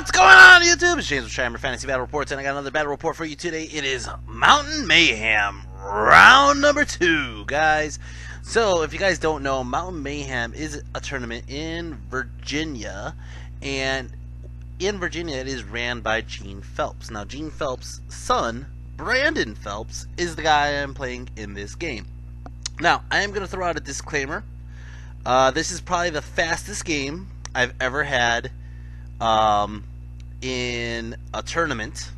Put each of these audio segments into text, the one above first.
What's going on YouTube? It's James with Shimmer Fantasy Battle Reports, and I got another battle report for you today. It is Mountain Mayhem, round number 2, guys. So, if you guys don't know, Mountain Mayhem is a tournament in Virginia, and in Virginia it is ran by Gene Phelps. Now, Gene Phelps' son, Brandon Phelps, is the guy I'm playing in this game. Now, I am going to throw out a disclaimer. This is probably the fastest game I've ever had in a tournament.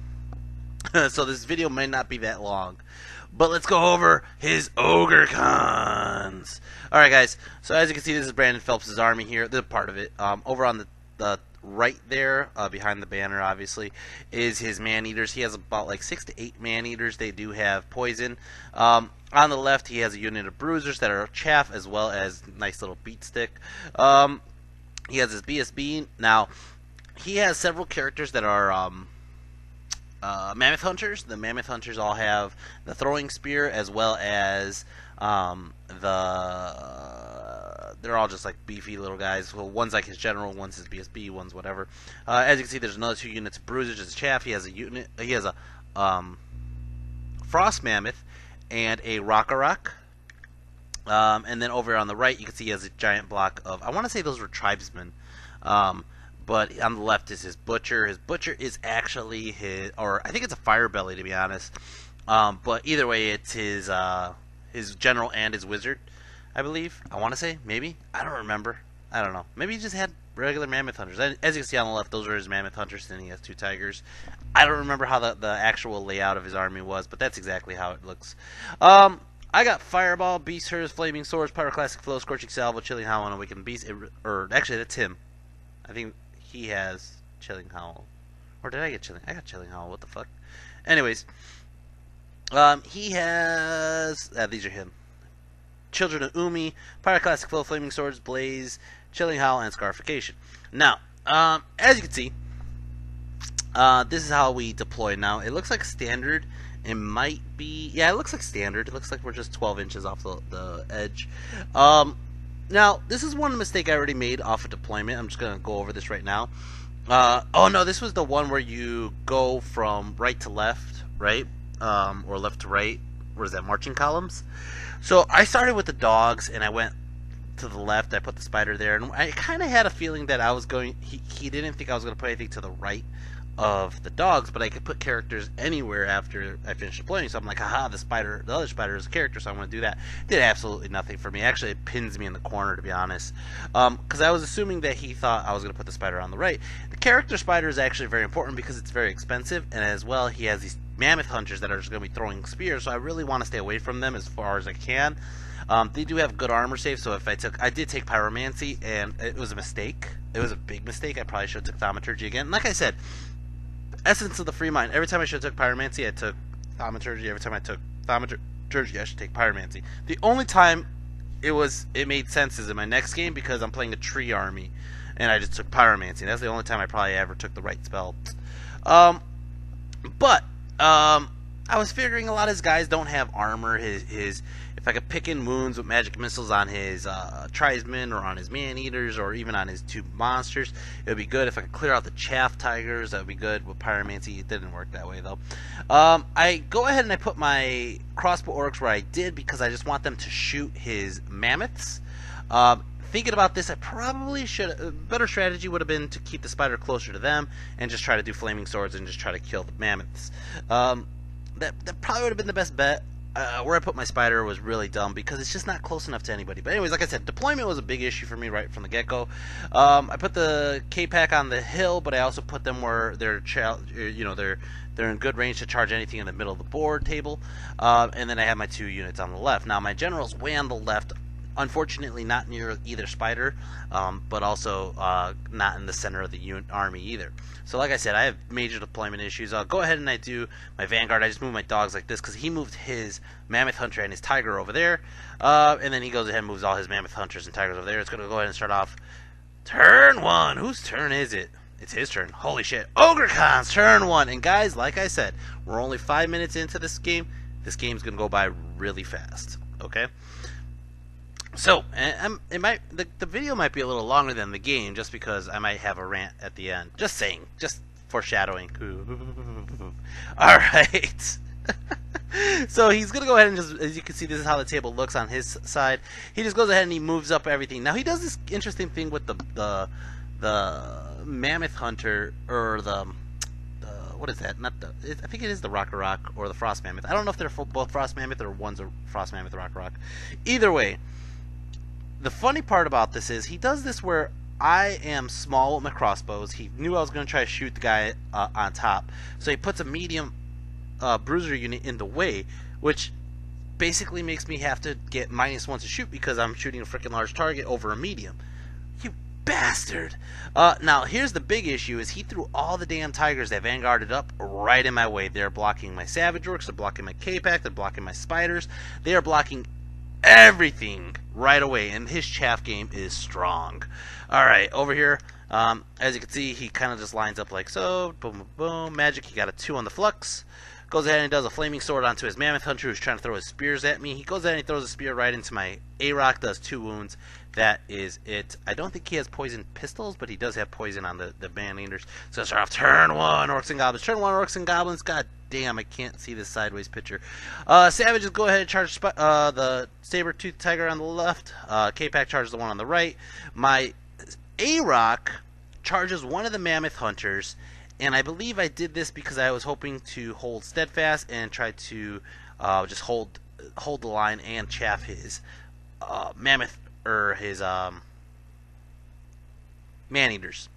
So this video may not be that long, but let's go over his Ogre cons. Alright guys, so as you can see, this is Brandon Phelps' army here. This is part of it. Over on the right there, behind the banner obviously, is his man-eaters. He has about like 6 to 8 man-eaters. They do have poison. On the left he has a unit of bruisers that are chaff, as well as nice little beat stick. He has his BSB. Now he has several characters that are Mammoth Hunters. The Mammoth Hunters all have the throwing spear, as well as they're all just like beefy little guys. Well, one's like his general, one's his BSB, one's whatever. As you can see, there's another 2 units of bruisers, just chaff. He has a unit. He has a Frost Mammoth and a Rock. And then over on the right, you can see he has a giant block of, I want to say those were tribesmen. But on the left is his Butcher. His Butcher is actually his, or I think it's a Fire Belly, to be honest. But either way, it's his General and his Wizard, I believe. I want to say, maybe. I don't remember. I don't know. Maybe he just had regular Mammoth Hunters. As you can see on the left, those are his Mammoth Hunters, and he has 2 Tigers. I don't remember how the actual layout of his army was, but that's exactly how it looks. I got Fireball, Beast Hers, Flaming Swords, Pyroclastic Flow, Scorching Salvo, Chilling Howl, and Awakened Beast. Or actually, that's him. I think he has Chilling Howl. Or did I get Chilling? I got Chilling Howl. What the fuck? Anyways, he has... these are him. Children of Umi, Pyroclastic Flow, Flaming Swords, Blaze, Chilling Howl, and Scarification. Now, as you can see, this is how we deploy. Now, it looks like standard. It might be... Yeah, it looks like standard. It looks like we're just 12 inches off the edge. Now, this is one mistake I already made off of deployment. I'm just going to go over this right now. Oh, no, this was the one where you go from right to left, right? Or left to right. What is that, marching columns? So I started with the dogs, and I went to the left. I put the spider there, and I kind of had a feeling that I was going... He didn't think I was going to put anything to the right of the dogs, but I could put characters anywhere after I finished deploying. So I'm like, haha, the other spider is a character, so I'm going to do that. Did absolutely nothing for me. Actually, it pins me in the corner, to be honest, because I was assuming that he thought I was going to put the spider on the right. The character spider is actually very important because it's very expensive, and as well, he has these Mammoth Hunters that are just going to be throwing spears, so I really want to stay away from them as far as I can. They do have good armor save, so if I did take Pyromancy, and it was a mistake. It was a big mistake. I probably should have took Thaumaturgy again. And like I said, essence of the free mind. Every time I should have took Pyromancy, I took Thaumaturgy. Every time I took Thaumaturgy, I should take Pyromancy. The only time it made sense is in my next game, because I'm playing a tree army, and I just took Pyromancy. That's the only time I probably ever took the right spell. I was figuring a lot of his guys don't have armor. If I could pick in wounds with magic missiles on his tribesmen, or on his man-eaters, or even on his 2 monsters, it would be good. If I could clear out the chaff tigers, that would be good. With Pyromancy, it didn't work that way, though. I go ahead and I put my crossbow orcs where I did, because I just want them to shoot his mammoths. Thinking about this, I probably should... A better strategy would have been to keep the spider closer to them, and just try to do flaming swords, and just try to kill the mammoths. That probably would have been the best bet. Where I put my spider was really dumb, because it's just not close enough to anybody. But anyways, like I said, deployment was a big issue for me right from the get-go. I put the K-Pack on the hill, but I also put them where they're in good range to charge anything in the middle of the board table. And then I have my 2 units on the left. Now, my general's way on the left. Unfortunately, not near either spider, but also not in the center of the army either. So like I said, I have major deployment issues. I'll go ahead and I do my Vanguard. I just move my dogs like this, because he moved his Mammoth Hunter and his Tiger over there. And then he goes ahead and moves all his Mammoth Hunters and Tigers over there. It's going to go ahead and start off turn 1. Whose turn is it? It's his turn. Holy shit. Ogre Cons, turn 1. And guys, like I said, we're only 5 minutes into this game. This game's going to go by really fast. Okay? So, the video might be a little longer than the game, just because I might have a rant at the end. Just saying, just foreshadowing. All right. So he's gonna go ahead and just, as you can see, this is how the table looks on his side. He just goes ahead and he moves up everything. Now he does this interesting thing with the mammoth hunter, or the what is that? Not the. I think it is the Rock or the Frost Mammoth. I don't know if they're both Frost Mammoth or one's a Frost Mammoth Rock. Either way, the funny part about this is he does this where I am small with my crossbows. He knew I was going to try to shoot the guy on top, so he puts a medium bruiser unit in the way, which basically makes me have to get -1 to shoot because I'm shooting a freaking large target over a medium. You bastard! Now here's the big issue: is he threw all the damn tigers that vanguarded up right in my way. They're blocking my savage orcs. They're blocking my K-Pack. They're blocking my spiders. They are blocking everything right away, and his chaff game is strong. Alright, over here, as you can see, he kind of just lines up like so. Boom, boom, boom. Magic, he got a 2 on the flux. Goes ahead and does a flaming sword onto his mammoth hunter who's trying to throw his spears at me. He goes ahead and he throws a spear right into my A-Rock, does 2 wounds. That is it. I don't think he has poison pistols, but he does have poison on the man-eaters. So start off turn 1, Orcs and Goblins. Turn 1, Orcs and Goblins. God damn, I can't see this sideways picture. Savages go ahead and charge the saber-toothed tiger on the left. K-Pack charges the one on the right. My A-Rock charges one of the mammoth hunters, and I believe I did this because I was hoping to hold steadfast and try to just hold the line and chaff his mammoth, or his man-eaters.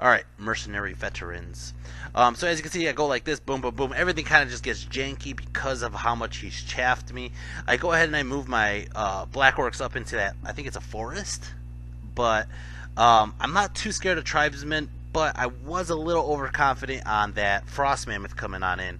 Alright, mercenary veterans. So as you can see, I go like this, boom, boom, boom. Everything kind of just gets janky because of how much he's chaffed me. I go ahead and I move my black orcs up into that, I think it's a forest. But I'm not too scared of tribesmen, but I was a little overconfident on that frost mammoth coming on in.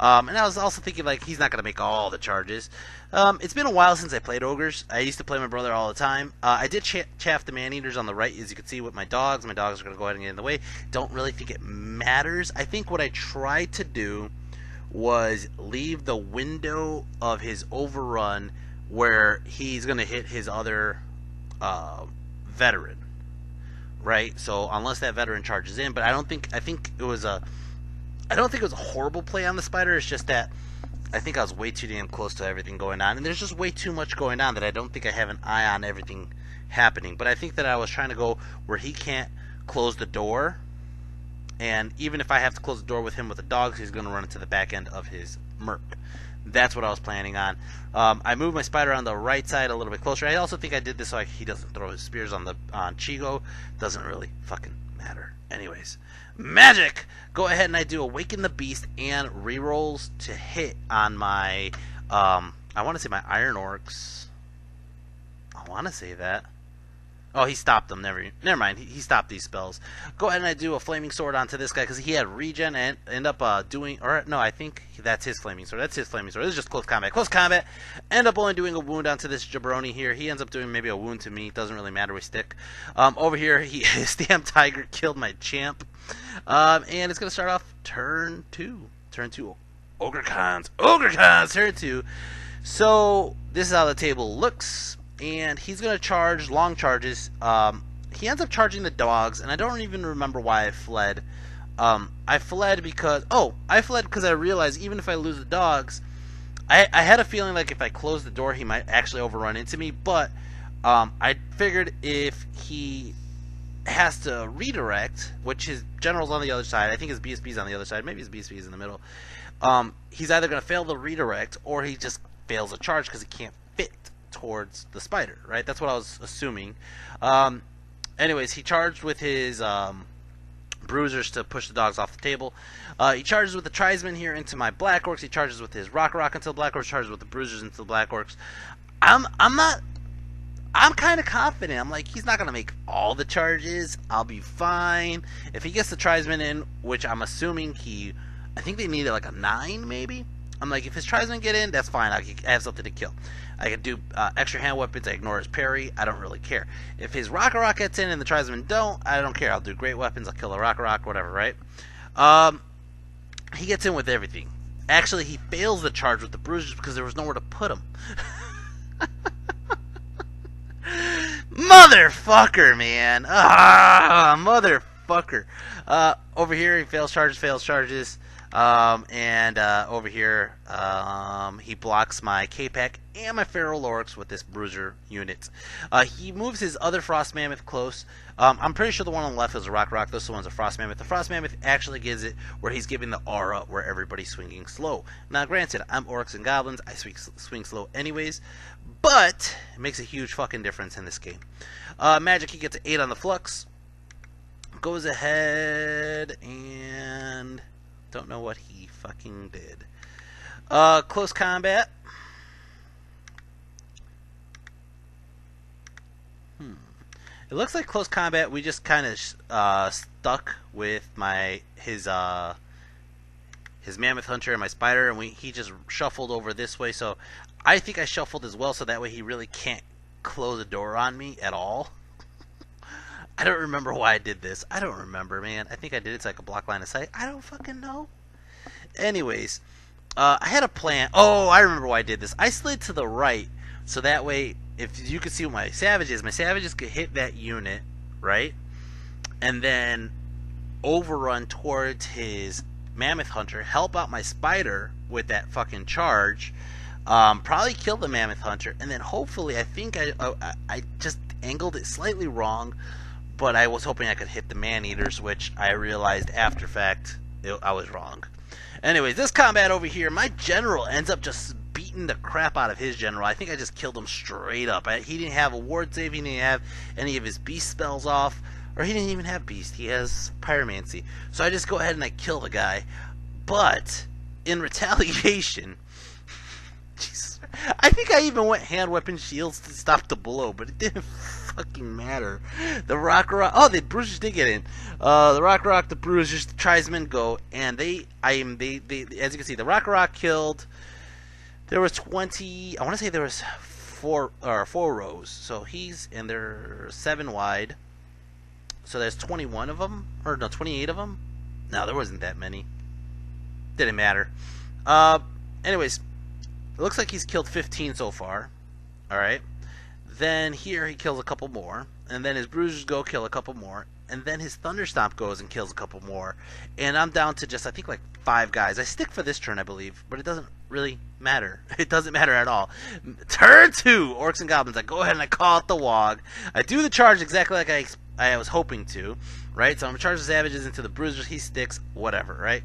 And I was also thinking, like, he's not going to make all the charges. It's been a while since I played ogres. I used to play my brother all the time. I did chaff the man-eaters on the right, as you can see with my dogs. My dogs are going to go ahead and get in the way. Don't really think it matters. I think what I tried to do was leave the window of his overrun where he's going to hit his other veteran. Right? So unless that veteran charges in, but I don't think it was a horrible play on the spider. It's just that I think I was way too damn close to everything going on, and there's just way too much going on that I don't think I have an eye on everything happening. But I think that I was trying to go where he can't close the door, and even if I have to close the door with him with the dogs, he's going to run into the back end of his merc. That's what I was planning on. I moved my spider on the right side a little bit closer. I also think I did this so he doesn't throw his spears on Chigo. Doesn't really fucking matter. Anyways, magic! Go ahead and I do Awaken the Beast and rerolls to hit on my, I want to say my Iron Orcs. I want to say that. Oh, he stopped them. Never mind. He stopped these spells. Go ahead and I do a Flaming Sword onto this guy because he had regen and end up doing, or no, I think that's his Flaming Sword. That's his Flaming Sword. This is just close combat. Close combat. End up only doing a wound onto this jabroni here. He ends up doing maybe a wound to me. Doesn't really matter. We stick. Over here, his damn tiger killed my champ. And it's going to start off turn 2. Turn 2. Ogre Cons. Turn 2. So, this is how the table looks. And he's going to charge long charges. He ends up charging the dogs, and I don't even remember why I fled. I fled because I realized even if I lose the dogs, I had a feeling like if I closed the door, he might actually overrun into me. But I figured if he has to redirect, which his general's on the other side, I think his BSB's on the other side, maybe his BSB's in the middle, he's either going to fail the redirect or he just fails a charge because he can't fit towards the spider, right? That's what I was assuming. Anyways, he charged with his bruisers to push the dogs off the table. He charges with the tribesmen here into my black orcs. He charges with his rock until the black orcs, charges with the bruisers into the black orcs. I'm kind of confident. I'm like, he's not gonna make all the charges. I'll be fine if he gets the tribesmen in, which I'm assuming I think they needed like a 9 maybe. I'm like, if his tribesmen get in, that's fine. I have something to kill. I can do extra hand weapons. I ignore his parry. I don't really care. If his rock gets in and the tribesmen don't, I don't care. I'll do great weapons. I'll kill a rock, whatever, right? He gets in with everything. Actually, he fails the charge with the bruisers because there was nowhere to put him. Motherfucker, man. Motherfucker. Over here, he fails charges. Over here, he blocks my K-Pack and my Feral Orcs with this Bruiser unit. He moves his other Frost Mammoth close. I'm pretty sure the one on the left is a Rock. This one's a Frost Mammoth. The Frost Mammoth actually gives it where he's giving the aura where everybody's swinging slow. Now, granted, I'm Orcs and Goblins. I swing slow anyways, but it makes a huge fucking difference in this game. Magic, he gets an 8 on the Flux. Goes ahead and... don't know what he fucking did. Close combat. It looks like close combat. We just kind of stuck with his Mammoth Hunter and my Spider, and he just shuffled over this way. So I think I shuffled as well, so that way he really can't close a door on me at all. I don't remember why I did this. I don't remember, man. I think I did it so I could block line of sight. I don't fucking know. Anyways, I had a plan. Oh, I remember why I did this. I slid to the right, so that way, if you can see what my savages could hit that unit, right? And then overrun towards his Mammoth Hunter, help out my Spider with that fucking charge, probably kill the Mammoth Hunter, and then hopefully, I think I just angled it slightly wrong, but I was hoping I could hit the Man-Eaters, which I realized after fact I was wrong. Anyways, this combat over here, my general ends up just beating the crap out of his general. I think I just killed him straight up. He didn't have a ward save, he didn't have any of his beast spells off, or he didn't even have beast, he has pyromancy. So I just go ahead and I kill the guy, but in retaliation, Jesus, I think I even went hand weapon shields to stop the blow, but it didn't fucking matter. The Rock, oh, the Bruisers did get in. The Rock, the Bruisers, the Tribesmen go, and they, as you can see, the Rock killed. There was 20. I want to say there was four rows. So and they're 7 wide. So there's 21 of them, or no, 28 of them. No, there wasn't that many. Didn't matter. Anyways, it looks like he's killed 15 so far. All right. Then here he kills a couple more, and then his Bruisers go kill a couple more, and then his Thunderstomp goes and kills a couple more, and I'm down to just, I think, like 5 guys. I stick for this turn, I believe, but it doesn't really matter. It doesn't matter at all. Turn 2, Orcs and Goblins. I go ahead and I call out the Wog. I do the charge exactly like I was hoping to, right? So I'm going to charge the Savages into the Bruisers. He sticks, whatever, right?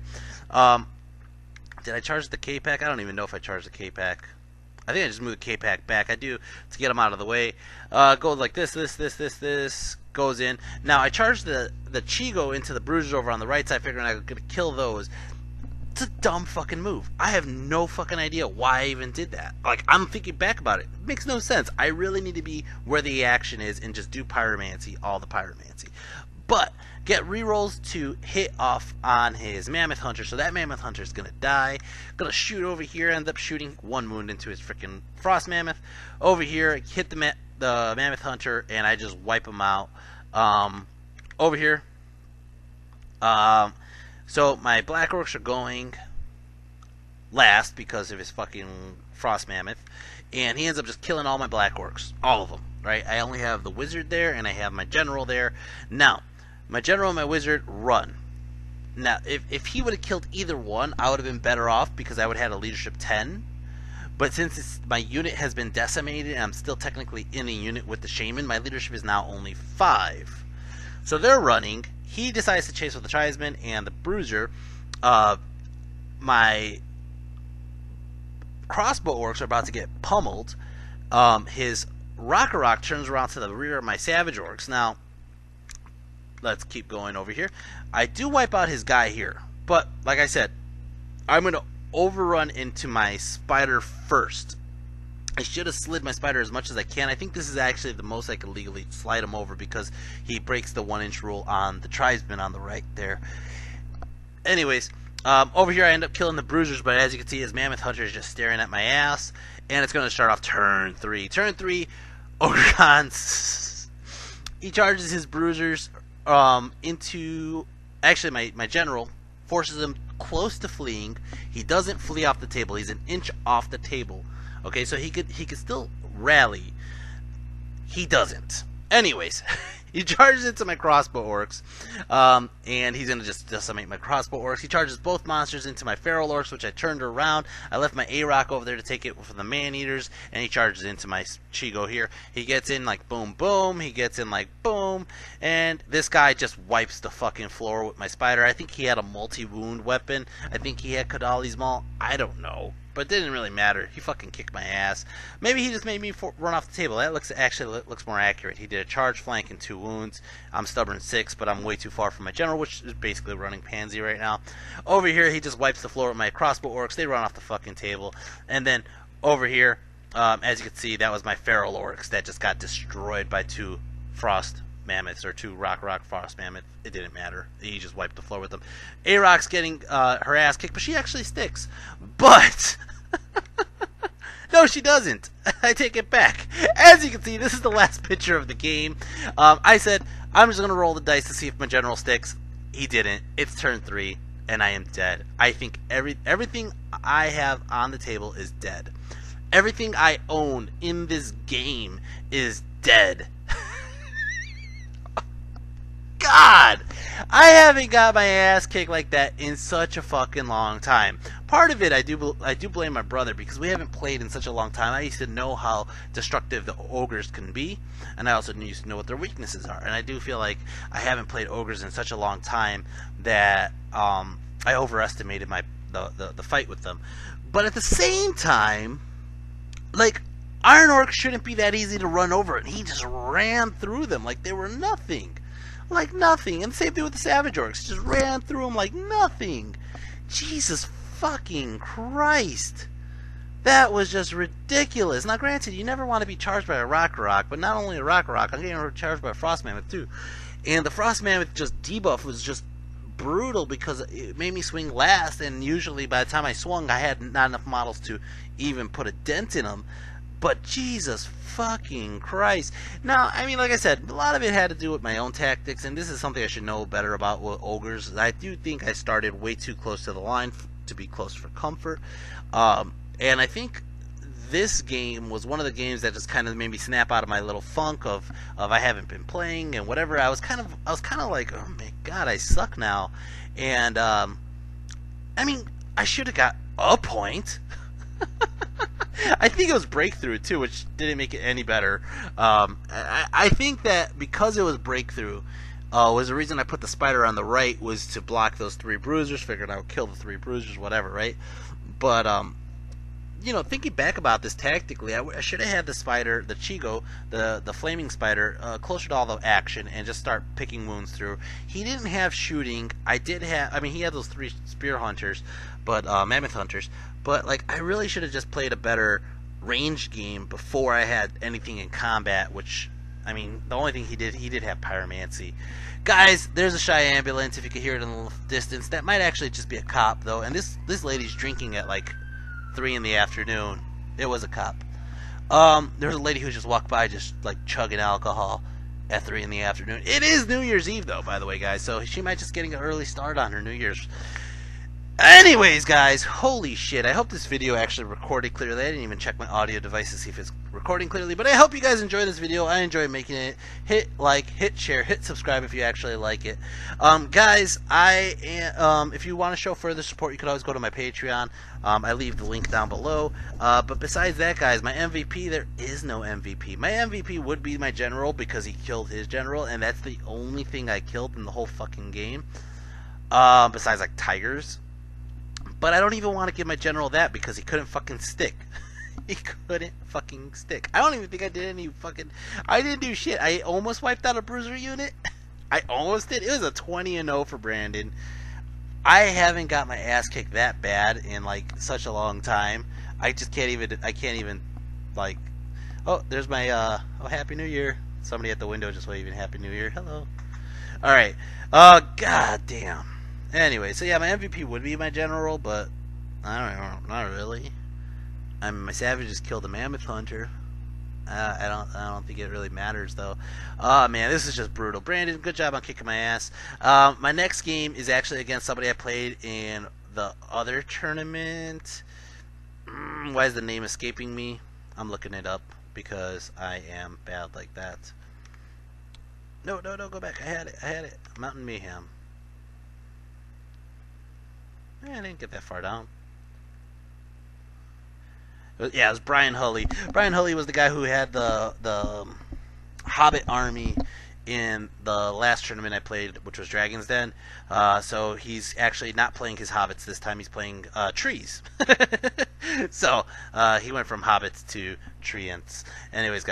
Did I charge the K-Pack? I don't even know if I charged the K-Pack. I think I just moved the K-Pack back. I do to get him out of the way. Goes like this, goes in. Now I charged the Chigo into the Bruisers over on the right side, figuring I was going to kill those. It's a dumb fucking move. I have no fucking idea why I even did that. Like, I'm thinking back about it. It makes no sense. I really need to be where the action is and just do Pyromancy, all the Pyromancy. But get rerolls to hit off on his Mammoth Hunter, so that Mammoth Hunter is going to die. Going to shoot over here, end up shooting 1 wound into his freaking Frost Mammoth. Over here, hit the Mammoth Hunter, and I just wipe him out. Over here, so my Black Orcs are going last because of his fucking Frost Mammoth, and he ends up just killing all my Black Orcs, all of them, right? I only have the Wizard there, and I have my General there. Now, my General and my Wizard run. Now, if he would have killed either one, I would have been better off because I would have had a leadership 10. But since my unit has been decimated and I'm still technically in a unit with the Shaman, my leadership is now only 5. So they're running. He decides to chase with the Tribesman and the Bruiser. My Crossbow Orcs are about to get pummeled. His Rock turns around to the rear of my Savage Orcs. Now, let's keep going over here. I do wipe out his guy here, but like I said, I'm going to overrun into my Spider first. I should have slid my Spider as much as I can. I think this is actually the most I can legally slide him over because he breaks the 1-inch rule on the Tribesman on the right there. Anyways, over here I end up killing the Bruisers, but as you can see, his Mammoth Hunter is just staring at my ass, and it's going to start off turn 3. Turn 3, Ogre, he charges his Bruisers into, actually my General forces him close to fleeing. He doesn't flee off the table. He's an inch off the table. Okay, so he could still rally. He doesn't. Anyways, he charges into my crossbow orcs, and he's gonna just decimate my crossbow orcs. He charges both monsters into my feral orcs, which I turned around. I left my A-Rock over there to take it from the man-eaters, and he charges into my Chigo here. He gets in like boom, boom. He gets in like boom, and this guy just wipes the fucking floor with my spider. I think he had a multi-wound weapon. I think he had Kadali's Maul. I don't know. But it didn't really matter. He fucking kicked my ass. Maybe he just made me run off the table. That looks more accurate. He did a charge flank and 2 wounds. I'm stubborn 6, but I'm way too far from my general, which is basically running pansy right now. Over here, he just wipes the floor with my crossbow orcs. They run off the fucking table. And then over here, as you can see, that was my feral orcs that just got destroyed by 2 frost mammoths, or 2rock frost mammoth. It didn't matter. He just wiped the floor with them. A-Rock's getting her ass kicked, but she actually sticks. But no, she doesn't. I take it back. As you can see, this is the last picture of the game. I said I'm just gonna roll the dice to see if my general sticks. He didn't. It's turn 3, and I am dead. I think everything I have on the table is dead. Everything I own in this game is dead. God, I haven't got my ass kicked like that in such a fucking long time. Part of it, I do blame my brother, because we haven't played in such a long time. I used to know how destructive the ogres can be, and I also used to know what their weaknesses are. And I do feel like I haven't played ogres in such a long time that I overestimated the fight with them. But at the same time, like, Iron Orc shouldn't be that easy to run over, and he just ran through them like they were nothing. Like nothing. And the same thing with the Savage Orcs. Just ran through them like nothing. Jesus fucking Christ. That was just ridiculous. Now granted, you never want to be charged by a Rock, but not only a Rock, I'm getting charged by a Frost Mammoth too. And the Frost Mammoth just debuff was just brutal, because it made me swing last, and usually by the time I swung, I had not enough models to even put a dent in them. But Jesus fucking Christ. Now, I mean, like I said, a lot of it had to do with my own tactics, and this is something I should know better about with ogres. I do think I started way too close to the line to be close for comfort. And I think this game was one of the games that just kind of made me snap out of my little funk of I haven't been playing and whatever. I was kind of like, oh my God, I suck now. And I mean, I should have got a point. I think it was breakthrough too, which didn't make it any better. I think that because it was breakthrough, was the reason I put the spider on the right, was to block those 3 bruisers. Figured I would kill the 3 bruisers, whatever, right? But you know, thinking back about this tactically, I should have had the spider, the Chigo, the flaming spider, closer to all the action, and just start picking wounds through. He didn't have shooting. I mean, he had those 3 spear hunters, but mammoth hunters. But like, I really should have just played a better ranged game before I had anything in combat. Which, I mean, the only thing he did have pyromancy. Guys, there's a shy ambulance. If you could hear it in the distance, that might actually just be a cop though. And this lady's drinking at like 3 in the afternoon. It was a cop. There's a lady who just walked by, just like chugging alcohol at 3 in the afternoon. It is New Year's Eve though, by the way, guys. So she might just getting an early start on her New Year's. Anyways, guys, holy shit, I hope this video actually recorded clearly. I didn't even check my audio device to see if it's recording clearly, but I hope you guys enjoy this video. I enjoy making it. Hit like, hit share, hit subscribe if you actually like it. Guys, if you want to show further support, you can always go to my Patreon. I leave the link down below. But besides that, guys, my MVP, there is no MVP. My MVP would be my general, because he killed his general, and that's the only thing I killed in the whole fucking game. Besides, like, tigers. But I don't even want to give my general that, because he couldn't fucking stick. He couldn't fucking stick. I don't even think I did any fucking... I didn't do shit. I almost wiped out a bruiser unit. I almost did. It was a 20-0 for Brandon. I haven't got my ass kicked that bad in, like, such a long time. I just can't even... I can't even, like... Oh, there's my, oh, Happy New Year. Somebody at the window just waving Happy New Year. Hello. Alright. God damn. Anyway, so yeah, my MVP would be my general, but I don't know, not really. I mean, my savages killed a mammoth hunter. I don't think it really matters though. Oh man, this is just brutal. Brandon, good job on kicking my ass. My next game is actually against somebody I played in the other tournament. Why is the name escaping me? I'm looking it up because I am bad like that. No, no, no, go back. I had it. Mountain Mayhem. I didn't get that far down. Yeah, it was Brian Hulley. Brian Hulley was the guy who had the Hobbit army in the last tournament I played, which was Dragon's Den. So he's actually not playing his hobbits this time. He's playing trees. So he went from hobbits to treants. Anyways,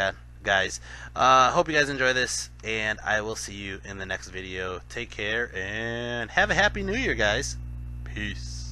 guys, hope you guys enjoy this, and I will see you in the next video. Take care and have a happy New Year, guys. Peace.